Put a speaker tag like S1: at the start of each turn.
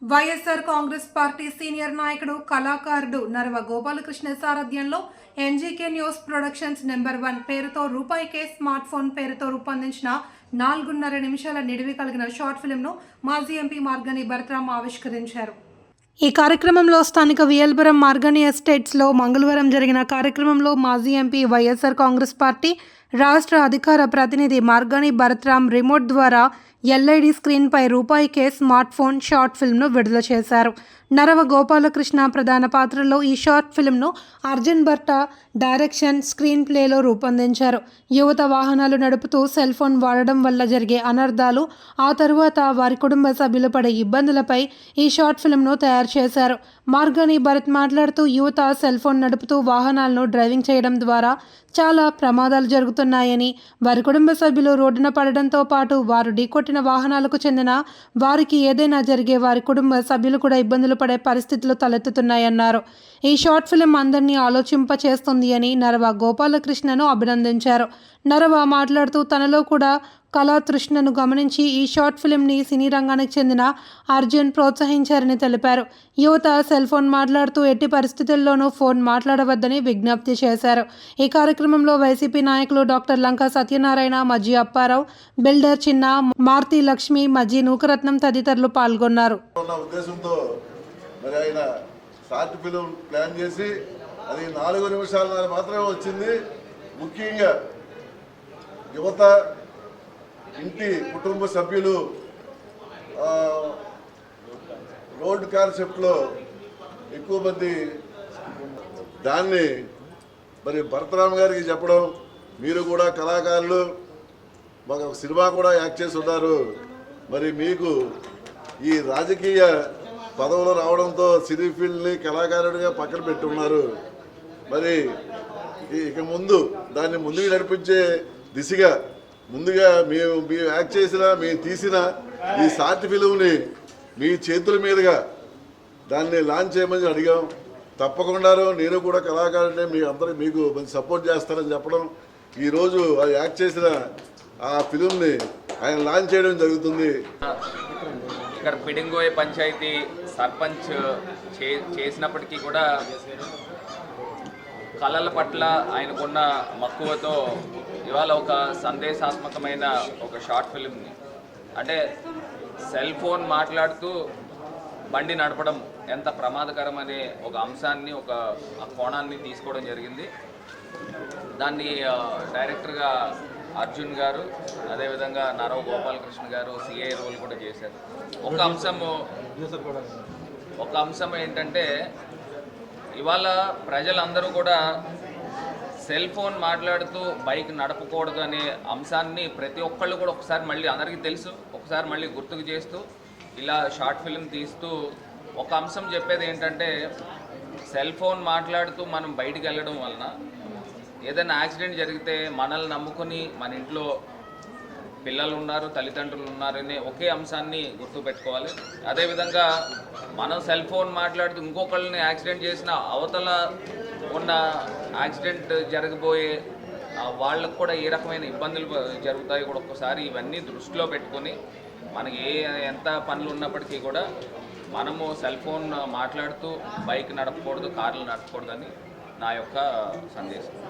S1: YSR Congress party senior నాయకుడు కళాకారుడు నరవ గోపాలకృష్ణ సారథ్యంలో ఎన్జీకే న్యూస్ ప్రొడక్షన్స్ నెంబర్ 1 పేరుతో రూపాయికే స్మార్ట్ ఫోన్ పేరుతో రూపొందించిన 4.5 నిమిషాల నిడివి కలిగిన షార్ట్ ఫిల్మ్ను మాజీ ఎంపీ మార్గని భరత్రామ్ ఆవిష్కరించారు. ఈ కార్యక్రమంలో స్థానిక వియల్పురం మార్గని ఎస్టేట్స్లో మంగళవారం జరిగిన కార్యక్రమంలో మాజీ ఎంపీ వైఎస్ఆర్ కాంగ్రెస్ పార్టీ రాష్ట్ర అధికార ప్రతినిధి మార్గని భరత్రామ్ రిమోట్ ద్వారా ఎల్ఈడి స్క్రీన్పై రూపాయికే స్మార్ట్ ఫోన్ షార్ట్ ఫిల్మ్ను విడుదల చేశారు. నరవ గోపాలకృష్ణ ప్రధాన పాత్రలో ఈ షార్ట్ ఫిల్మ్ను అర్జున్ భట్ట డైరెక్షన్, స్క్రీన్ ప్లేలో రూపొందించారు. యువత వాహనాలు నడుపుతూ సెల్ ఫోన్ వాడడం వల్ల జరిగే అనర్థాలు, ఆ తరువాత వారి కుటుంబ సభ్యులు పడే ఇబ్బందులపై ఈ షార్ట్ ఫిల్మ్ను తయారు చేశారు. మార్గని భరత్ మాట్లాడుతూ యువత సెల్ ఫోన్ నడుపుతూ వాహనాలను డ్రైవింగ్ చేయడం ద్వారా చాలా ప్రమాదాలు జరుగుతున్నాయని, వారి కుటుంబ సభ్యులు రోడ్డున పడడంతో పాటు వారు ఢీకొట్టిన వాహనాలకు చెందిన వారికి ఏదైనా జరిగే వారి కుటుంబ సభ్యులు కూడా ఇబ్బందులు పడే పరిస్థితులు తలెత్తుతున్నాయన్నారు. ఈ షార్ట్ ఫిల్మ్ అందరినీ ఆలోచింపచేస్తుంది అని నరవ గోపాలకృష్ణను అభినందించారు. నరవ మాట్లాడుతూ తనలో కూడా కళాతృష్ణను గమనించి ఈ షార్ట్ ఫిల్మ్ని సినీ రంగానికి చెందిన అర్జున్ ప్రోత్సహించారని తెలిపారు. యువత సెల్ ఫోన్ మాట్లాడుతూ ఎట్టి పరిస్థితుల్లోనూ ఫోన్ మాట్లాడవద్దని విజ్ఞప్తి చేశారు. ఈ కార్యక్రమంలో వైసీపీ నాయకులు డాక్టర్ లంకా సత్యనారాయణ, మజ్జి అప్పారావు, బిల్డర్ చిన్న, మార్తి లక్ష్మి, మజ్జి నూకరత్నం తదితరులు పాల్గొన్నారు.
S2: షార్ట్ ఫిల్మ్ ప్లాన్ చేసి అది 4 నిమిషాల మాత్రమే వచ్చింది. ముఖ్యంగా యువత, ఇంటి కుటుంబ సభ్యులు రోడ్ కాన్సెప్ట్లో ఎక్కువ మంది దాన్ని మరి భరతరామ్ గారికి చెప్పడం, మీరు కూడా కళాకారులు, మాకు ఒక సినిమా కూడా యాక్ట్ చేసి ఉన్నారు, మరి మీకు ఈ రాజకీయ పదవులు రావడంతో సినీ ఫీల్డ్ని కళాకారుడిగా పక్కన పెట్టున్నారు, మరి ఇక ముందు దాన్ని ముందుకు నడిపించే దిశగా ముందుగా మేము యాక్ట్ చేసిన, మేము తీసిన ఈ షార్ట్ ఫిల్మ్ని మీ చేతుల మీదుగా దాన్ని లాంచ్ చేయమని అడిగాం. తప్పకుండా నేను కూడా కళాకారుడిని మీ అందరూ మీకు మంచి సపోర్ట్ చేస్తారని చెప్పడం, ఈరోజు అది యాక్ట్ చేసిన ఆ ఫిల్మ్ని ఆయన లాంచ్ చేయడం జరుగుతుంది.
S3: ఇక్కడ పిడింగోయ్ పంచాయతీ సర్పంచ్ చేసినప్పటికీ కూడా కళల పట్ల ఆయనకున్న మక్కువతో ఇవాళ ఒక సందేశాత్మకమైన ఒక షార్ట్ ఫిల్మ్ని, అంటే సెల్ ఫోన్ మాట్లాడుతూ బండి నడపడం ఎంత ప్రమాదకరం అనే ఒక అంశాన్ని, ఒక కోణాన్ని తీసుకోవడం జరిగింది. దాన్ని డైరెక్టర్గా అర్జున్ గారు, అదేవిధంగా నరవ గోపాలకృష్ణ గారు సిఐ రోల్ కూడా చేశారు. ఒక అంశం ఏంటంటే ఇవాళ ప్రజలందరూ కూడా సెల్ ఫోన్ మాట్లాడుతూ బైక్ నడపకూడదు అనే అంశాన్ని ప్రతి ఒక్కళ్ళు కూడా ఒకసారి మళ్ళీ అందరికీ తెలుసు, ఒకసారి మళ్ళీ గుర్తుకు చేస్తూ ఇలా షార్ట్ ఫిల్మ్ తీస్తూ ఒక అంశం చెప్పేది ఏంటంటే సెల్ ఫోన్ మాట్లాడుతూ మనం బయటికి వెళ్ళడం వలన ఏదైనా యాక్సిడెంట్ జరిగితే మనల్ని నమ్ముకొని మన ఇంట్లో పిల్లలు ఉన్నారు, తల్లిదండ్రులు ఉన్నారనే ఒకే అంశాన్ని గుర్తుపెట్టుకోవాలి. అదేవిధంగా మనం సెల్ ఫోన్ మాట్లాడుతూ ఇంకొకళ్ళని యాక్సిడెంట్ చేసిన అవతల ఉన్న యాక్సిడెంట్ జరగబోయే వాళ్ళకు కూడా ఏ రకమైన ఇబ్బందులు జరుగుతాయి కూడా ఒక్కసారి ఇవన్నీ దృష్టిలో పెట్టుకొని మనకి ఎంత పనులు ఉన్నప్పటికీ కూడా మనము సెల్ ఫోన్ మాట్లాడుతూ బైక్ నడపకూడదు, కార్లు నడపకూడదని నా యొక్క సందేశం.